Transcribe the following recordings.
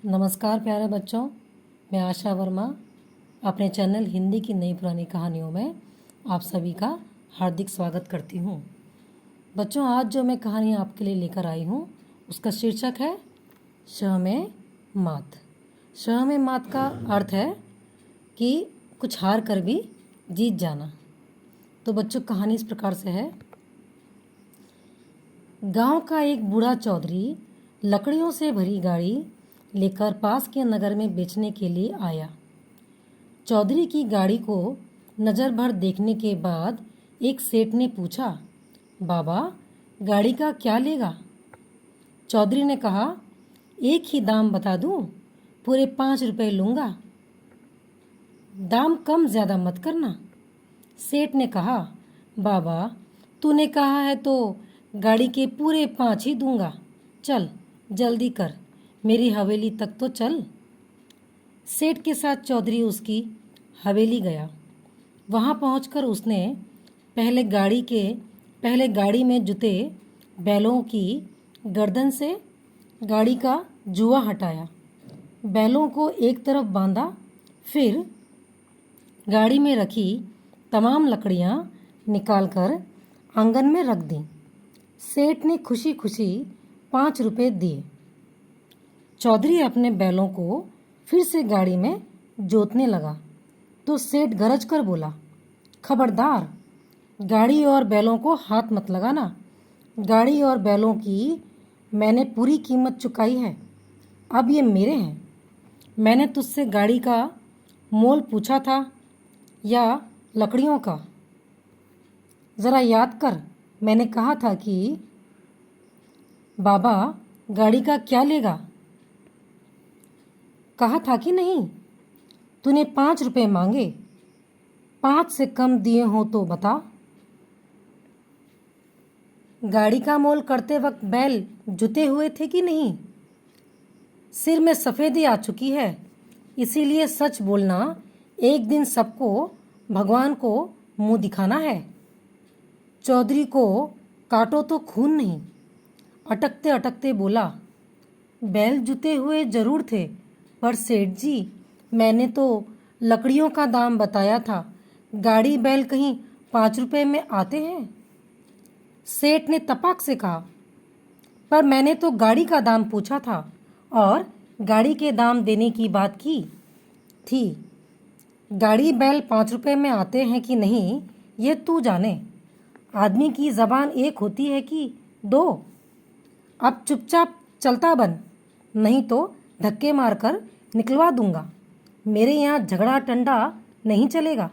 नमस्कार प्यारे बच्चों, मैं आशा वर्मा अपने चैनल हिंदी की नई पुरानी कहानियों में आप सभी का हार्दिक स्वागत करती हूँ। बच्चों, आज जो मैं कहानी आपके लिए लेकर आई हूँ उसका शीर्षक है श में मात। श में मात का अर्थ है कि कुछ हार कर भी जीत जाना। तो बच्चों, कहानी इस प्रकार से है। गांव का एक बूढ़ा चौधरी लकड़ियों से भरी गाड़ी लेकर पास के नगर में बेचने के लिए आया। चौधरी की गाड़ी को नज़र भर देखने के बाद एक सेठ ने पूछा, बाबा, गाड़ी का क्या लेगा? चौधरी ने कहा, एक ही दाम बता दूं, पूरे 5 रुपए लूँगा, दाम कम ज़्यादा मत करना। सेठ ने कहा, बाबा, तूने कहा है तो गाड़ी के पूरे 5 ही दूंगा। चल जल्दी कर, मेरी हवेली तक तो चल। सेठ के साथ चौधरी उसकी हवेली गया। वहाँ पहुंचकर उसने पहले गाड़ी में जुते बैलों की गर्दन से गाड़ी का जुआ हटाया, बैलों को एक तरफ बांधा, फिर गाड़ी में रखी तमाम लकड़ियाँ निकालकर आंगन में रख दी। सेठ ने खुशी खुशी 5 रुपए दिए। चौधरी अपने बैलों को फिर से गाड़ी में जोतने लगा तो सेठ गरज कर बोला, खबरदार, गाड़ी और बैलों को हाथ मत लगाना। गाड़ी और बैलों की मैंने पूरी कीमत चुकाई है, अब ये मेरे हैं। मैंने तुझसे गाड़ी का मोल पूछा था या लकड़ियों का? ज़रा याद कर, मैंने कहा था कि बाबा, गाड़ी का क्या लेगा? कहा था कि नहीं? तूने 5 रुपए मांगे, 5 से कम दिए हो तो बता। गाड़ी का मोल करते वक्त बैल जुते हुए थे कि नहीं? सिर में सफ़ेदी आ चुकी है, इसीलिए सच बोलना। एक दिन सबको भगवान को मुंह दिखाना है। चौधरी को काटो तो खून नहीं, अटकते अटकते बोला, बैल जुते हुए जरूर थे, पर सेठ जी, मैंने तो लकड़ियों का दाम बताया था। गाड़ी बैल कहीं 5 रुपए में आते हैं? सेठ ने तपाक से कहा, पर मैंने तो गाड़ी का दाम पूछा था और गाड़ी के दाम देने की बात की थी। गाड़ी बैल 5 रुपए में आते हैं कि नहीं, ये तू जाने। आदमी की ज़बान एक होती है कि दो। अब चुपचाप चलता बन, नहीं तो धक्के मारकर निकलवा दूंगा। मेरे यहाँ झगड़ा टंडा नहीं चलेगा।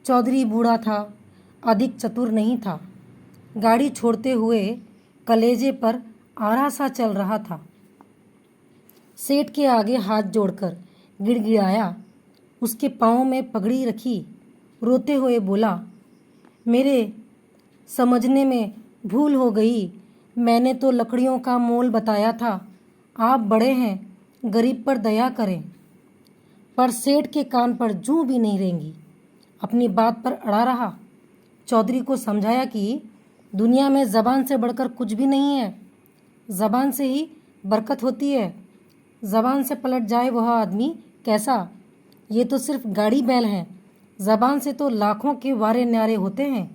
चौधरी बूढ़ा था, अधिक चतुर नहीं था। गाड़ी छोड़ते हुए कलेजे पर आरा सा चल रहा था। सेठ के आगे हाथ जोड़कर गिड़गिड़ाया, उसके पाँव में पगड़ी रखी, रोते हुए बोला, मेरे समझने में भूल हो गई। मैंने तो लकड़ियों का मोल बताया था। आप बड़े हैं, गरीब पर दया करें। पर सेठ के कान पर जूं भी नहीं रेंगी, अपनी बात पर अड़ा रहा। चौधरी को समझाया कि दुनिया में ज़बान से बढ़कर कुछ भी नहीं है। ज़बान से ही बरकत होती है। ज़बान से पलट जाए वह आदमी कैसा? ये तो सिर्फ गाड़ी बैल हैं, ज़बान से तो लाखों के वारे न्यारे होते हैं।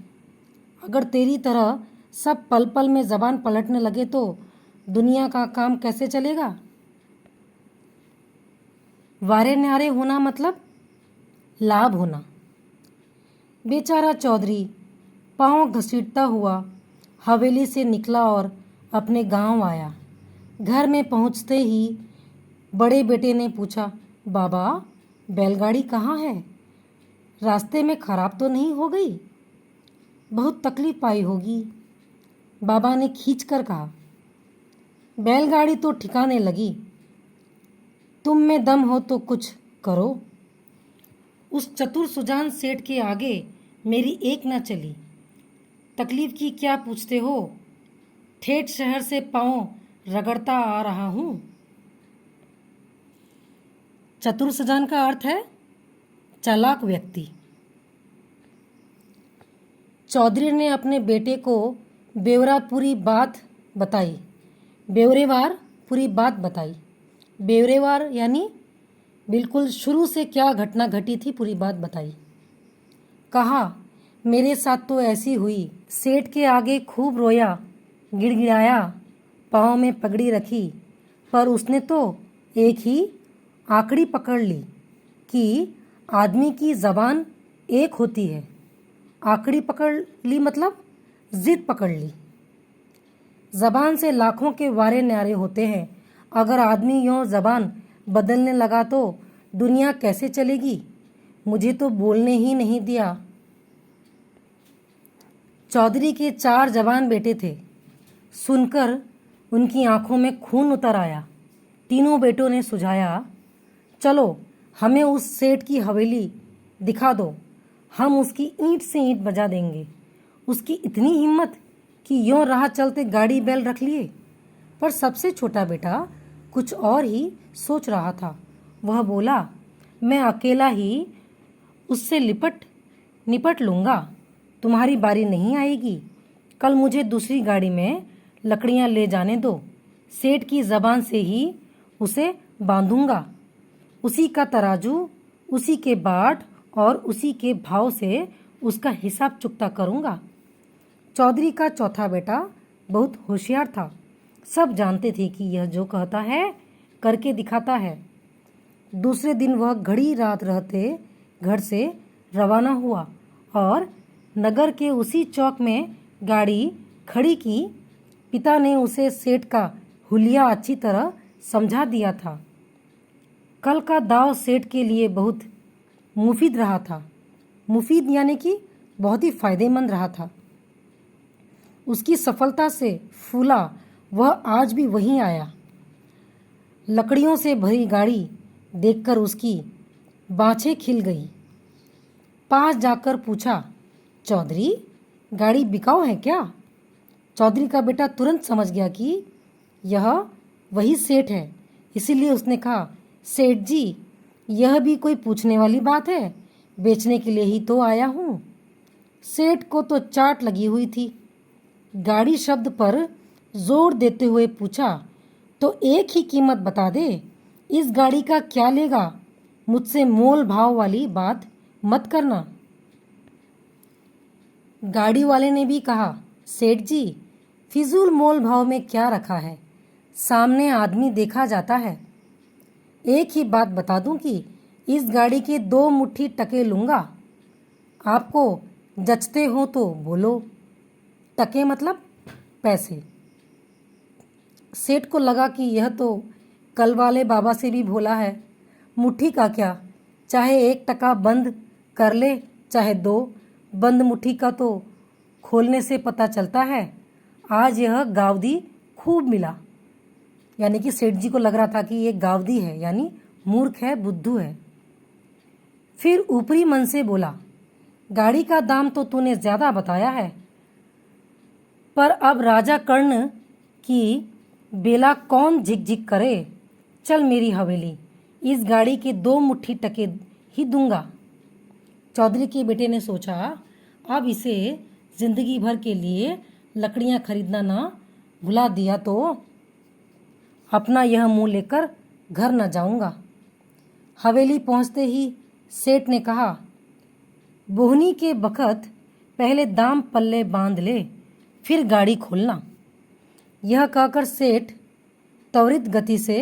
अगर तेरी तरह सब पल पल में ज़बान पलटने लगे तो दुनिया का काम कैसे चलेगा? वारे न्यारे होना मतलब लाभ होना। बेचारा चौधरी पाँव घसीटता हुआ हवेली से निकला और अपने गांव आया। घर में पहुंचते ही बड़े बेटे ने पूछा, बाबा, बैलगाड़ी कहाँ है? रास्ते में खराब तो नहीं हो गई? बहुत तकलीफ पाई होगी, बाबा ने खींच कर कहा। बैलगाड़ी तो ठिकाने लगी, तुम में दम हो तो कुछ करो। उस चतुर सुजान सेठ के आगे मेरी एक ना चली। तकलीफ की क्या पूछते हो? ठेठ शहर से पाँव रगड़ता आ रहा हूँ। चतुर सुजान का अर्थ है चालाक व्यक्ति। चौधरी ने अपने बेटे को ब्यौरेवार पूरी बात बताई। बेवरेवार यानी बिल्कुल शुरू से क्या घटना घटी थी पूरी बात बताई। कहा, मेरे साथ तो ऐसी हुई। सेठ के आगे खूब रोया, गिड़गिड़ाया, पाँव में पगड़ी रखी, पर उसने तो एक ही आकड़ी पकड़ ली कि आदमी की ज़बान एक होती है। आकड़ी पकड़ ली मतलब जिद पकड़ ली। ज़बान से लाखों के वारे न्यारे होते हैं। अगर आदमी यूँ ज़बान बदलने लगा तो दुनिया कैसे चलेगी। मुझे तो बोलने ही नहीं दिया। चौधरी के 4 जवान बेटे थे। सुनकर उनकी आंखों में खून उतर आया। तीनों बेटों ने सुझाया, चलो हमें उस सेठ की हवेली दिखा दो, हम उसकी ईंट से ईंट बजा देंगे। उसकी इतनी हिम्मत कि यों राह चलते गाड़ी बैल रख लिए। पर सबसे छोटा बेटा कुछ और ही सोच रहा था। वह बोला, मैं अकेला ही उससे निपट लूँगा, तुम्हारी बारी नहीं आएगी। कल मुझे दूसरी गाड़ी में लकड़ियाँ ले जाने दो, सेठ की ज़बान से ही उसे बांधूंगा। उसी का तराजू, उसी के बाट और उसी के भाव से उसका हिसाब चुकता करूँगा। चौधरी का चौथा बेटा बहुत होशियार था। सब जानते थे कि यह जो कहता है करके दिखाता है। दूसरे दिन वह घड़ी रात रहते घर से रवाना हुआ और नगर के उसी चौक में गाड़ी खड़ी की। पिता ने उसे सेठ का हुलिया अच्छी तरह समझा दिया था। कल का दाव सेठ के लिए बहुत मुफीद रहा था। मुफीद यानी कि बहुत ही फायदेमंद रहा था। उसकी सफलता से फूला वह आज भी वहीं आया। लकड़ियों से भरी गाड़ी देखकर उसकी बाँछें खिल गई। पास जाकर पूछा, चौधरी गाड़ी बिकाऊ है क्या। चौधरी का बेटा तुरंत समझ गया कि यह वही सेठ है, इसीलिए उसने कहा, सेठ जी यह भी कोई पूछने वाली बात है, बेचने के लिए ही तो आया हूँ। सेठ को तो चाट लगी हुई थी। गाड़ी शब्द पर जोर देते हुए पूछा, तो एक ही कीमत बता दे, इस गाड़ी का क्या लेगा। मुझसे मोल भाव वाली बात मत करना। गाड़ी वाले ने भी कहा, सेठ जी फिजूल मोल भाव में क्या रखा है, सामने आदमी देखा जाता है। एक ही बात बता दूं कि इस गाड़ी के 2 मुट्ठी टके लूँगा। आपको जचते हो तो बोलो। टके मतलब पैसे। सेठ को लगा कि यह तो कल वाले बाबा से भी भोला है। मुट्ठी का क्या, चाहे 1 टका बंद कर ले चाहे 2, बंद मुट्ठी का तो खोलने से पता चलता है। आज यह गावदी खूब मिला। यानी कि सेठ जी को लग रहा था कि ये गावदी है, यानी मूर्ख है, बुद्धू है। फिर ऊपरी मन से बोला, गाड़ी का दाम तो तूने ज़्यादा बताया है, पर अब राजा कर्ण की बेला कौन झिक करे। चल मेरी हवेली, इस गाड़ी के 2 मुट्ठी टके ही दूंगा। चौधरी के बेटे ने सोचा, अब इसे जिंदगी भर के लिए लकड़ियां खरीदना ना भुला दिया तो अपना यह मुंह लेकर घर न जाऊंगा। हवेली पहुंचते ही सेठ ने कहा, बोहनी के बखत पहले दाम पल्ले बांध ले, फिर गाड़ी खोलना। यह कहकर सेठ त्वरित गति से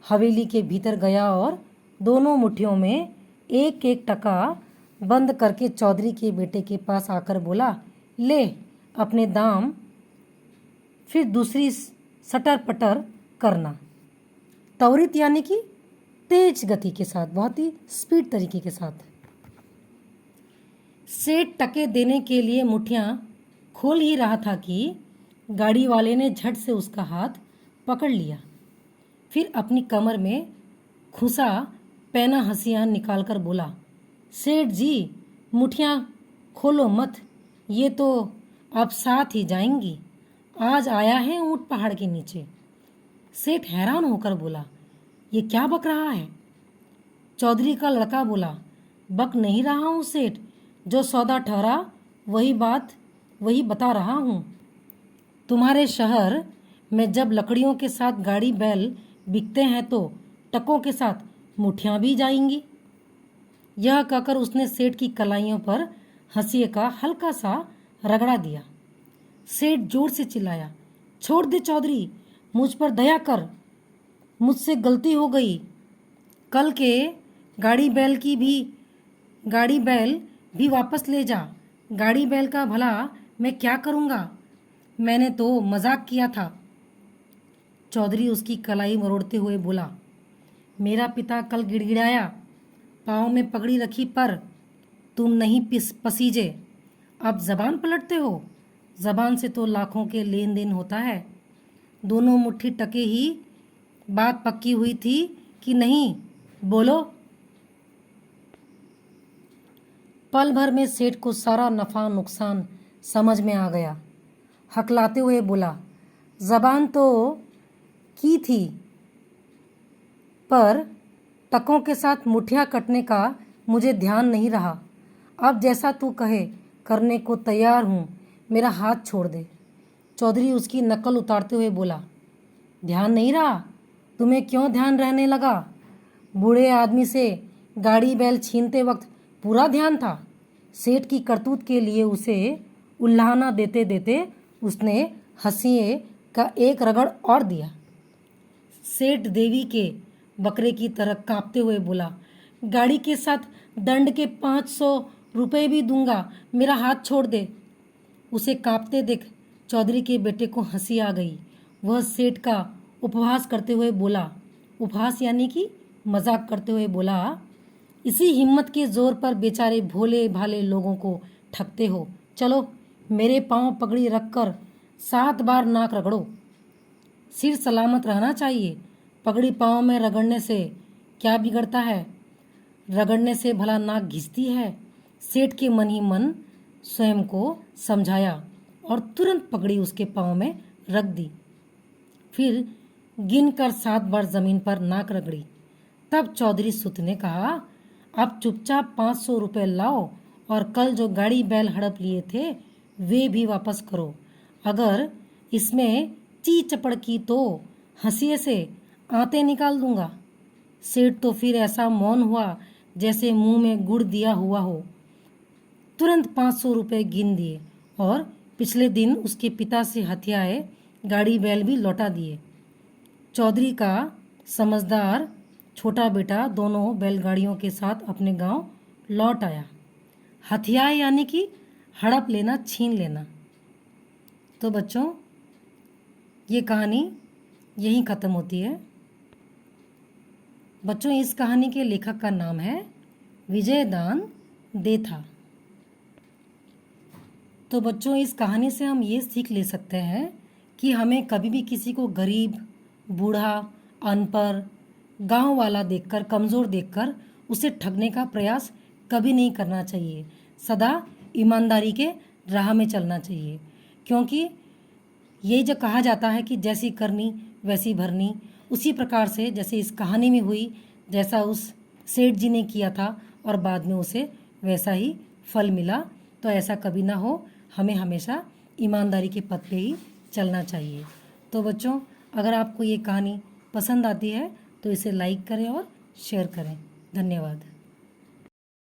हवेली के भीतर गया और दोनों मुट्ठियों में 1-1 टका बंद करके चौधरी के बेटे के पास आकर बोला, ले अपने दाम, फिर दूसरी सटर पटर करना। त्वरित यानी कि तेज गति के साथ, बहुत ही स्पीड तरीके के साथ। सेठ टके देने के लिए मुट्ठियाँ खोल ही रहा था कि गाड़ी वाले ने झट से उसका हाथ पकड़ लिया। फिर अपनी कमर में खुसा पैना हंसियाँ निकालकर बोला, सेठ जी मुट्ठियाँ खोलो मत, ये तो अब साथ ही जाएंगी। आज आया है ऊंट पहाड़ के नीचे। सेठ हैरान होकर बोला, ये क्या बक रहा है। चौधरी का लड़का बोला, बक नहीं रहा हूँ सेठ, जो सौदा ठहरा वही बता रहा हूँ। तुम्हारे शहर में जब लकड़ियों के साथ गाड़ी बैल बिकते हैं तो टकों के साथ मुठियाँ भी जाएंगी। यह कहकर उसने सेठ की कलाइयों पर हंसिए का हल्का सा रगड़ा दिया। सेठ जोर से चिल्लाया, छोड़ दे चौधरी, मुझ पर दया कर, मुझसे गलती हो गई। कल के गाड़ी बैल भी वापस ले जा। गाड़ी बैल का भला मैं क्या करूँगा, मैंने तो मजाक किया था। चौधरी उसकी कलाई मरोड़ते हुए बोला, मेरा पिता कल गिड़गिड़ाया, पाँव में पगड़ी रखी पर तुम नहीं पसीजे, अब जबान पलटते हो। जबान से तो लाखों के लेन देन होता है। दोनों मुट्ठी टके ही बात पक्की हुई थी कि नहीं, बोलो। पल भर में सेठ को सारा नफा नुकसान समझ में आ गया। हकलाते हुए बोला, जबान तो की थी, पर टकों के साथ मुठियाँ कटने का मुझे ध्यान नहीं रहा। अब जैसा तू कहे करने को तैयार हूँ, मेरा हाथ छोड़ दे। चौधरी उसकी नकल उतारते हुए बोला, ध्यान नहीं रहा? तुम्हें क्यों ध्यान रहने लगा? बूढ़े आदमी से गाड़ी बैल छीनते वक्त पूरा ध्यान था। सेठ की करतूत के लिए उसे उल्लाहना देते देते उसने हंसिए का एक रगड़ और दिया। सेठ देवी के बकरे की तरह कांपते हुए बोला, गाड़ी के साथ दंड के 500 रुपये भी दूंगा, मेरा हाथ छोड़ दे। उसे कांपते देख चौधरी के बेटे को हंसी आ गई। वह सेठ का उपहास करते हुए बोला, उपहास यानी कि मजाक करते हुए बोला, इसी हिम्मत के जोर पर बेचारे भोले भाले लोगों को ठगते हो। चलो मेरे पांव पगड़ी रखकर 7 बार नाक रगड़ो। सिर सलामत रहना चाहिए। पगड़ी पांव में रगड़ने से क्या बिगड़ता है? रगड़ने से भला नाक घिसती है। सेठ के मन ही मन स्वयं को समझाया और तुरंत पगड़ी उसके पांव में रख दी। फिर गिनकर 7 बार जमीन पर नाक रगड़ी। तब चौधरी सुत ने कहा, अब चुपचाप 500 रुपये लाओ और कल जो गाड़ी बैल हड़प लिए थे वे भी वापस करो। अगर इसमें ची चपड़ की तो हंसिए से आंतें निकाल दूंगा। सेठ तो फिर ऐसा मौन हुआ जैसे मुंह में गुड़ दिया हुआ हो। तुरंत 500 रुपये गिन दिए और पिछले दिन उसके पिता से हथियाए गाड़ी बैल भी लौटा दिए। चौधरी का समझदार छोटा बेटा दोनों बैलगाड़ियों के साथ अपने गांव लौट आया। हथियाए यानी कि हड़प लेना, छीन लेना। तो बच्चों ये कहानी यहीं ख़त्म होती है। बच्चों इस कहानी के लेखक का नाम है विजयदान देथा। तो बच्चों इस कहानी से हम ये सीख ले सकते हैं कि हमें कभी भी किसी को गरीब, बूढ़ा, अनपढ़, गांव वाला देखकर, कमज़ोर देखकर उसे ठगने का प्रयास कभी नहीं करना चाहिए। सदा ईमानदारी के राह में चलना चाहिए, क्योंकि ये जो कहा जाता है कि जैसी करनी वैसी भरनी, उसी प्रकार से जैसे इस कहानी में हुई, जैसा उस सेठ जी ने किया था और बाद में उसे वैसा ही फल मिला। तो ऐसा कभी ना हो, हमें हमेशा ईमानदारी के पथ पे ही चलना चाहिए। तो बच्चों अगर आपको ये कहानी पसंद आती है तो इसे लाइक करें और शेयर करें। धन्यवाद।